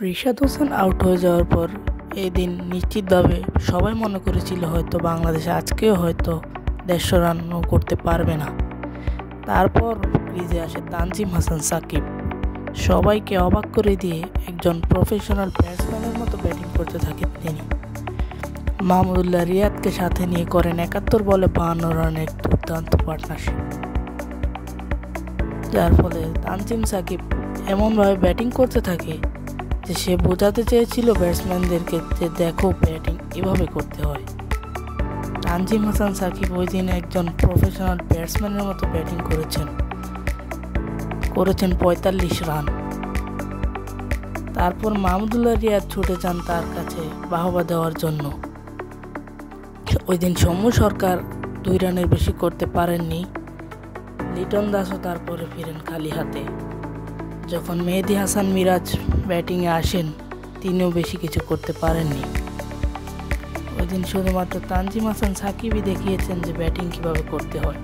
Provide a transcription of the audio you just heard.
Rishad Hossain out হয়ে যাওয়ার পর এই দিন নিশ্চিতভাবে সবাই মনে করেছিল হয়তো বাংলাদেশ আজকেও হয়তো 150 রানও করতে পারবে না। তারপর ক্রিজে আসে তানজিম হাসান সাকিব, সবাইকে অবাক করে দিয়ে একজন প্রফেশনাল ব্যাটসম্যানের মতো ব্যাটিং করতে থাকেন তিনি। মাহমুদুল্লাহ রিয়াদকে সাথে নিয়ে করেন 71 বলে 52 রানের দুর্দান্ত পার্টনারশিপ, যার ফলে তানজিম সাকিব এমনভাবে ব্যাটিং করতে থাকে যে সে বোঝাতে চেয়েছিল ব্যাটসম্যানদেরকে যে দেখো ব্যাটিং এভাবে করতে হয়। তানজিম হাসান সাকিব ওই দিন একজন প্রফেশনাল ব্যাটসম্যানের মতো ব্যাটিং করেছেন 45 রান। তারপর মাহমুদুল্লাহ রিয়াদ ছুটে যান তার কাছে বাহবা দেওয়ার জন্য। ওই দিন সৌম্য সরকার 2 রানের বেশি করতে পারেননি, লিটন দাসও তারপরে ফিরেন খালি হাতে। যখন মেহেদী হাসান মিরাজ ব্যাটিংয়ে আসেন তিনিও বেশি কিছু করতে পারেননি। ওই দিন শুধুমাত্র তানজিম হাসান সাকিবই দেখিয়েছেন যে ব্যাটিং কীভাবে করতে হয়।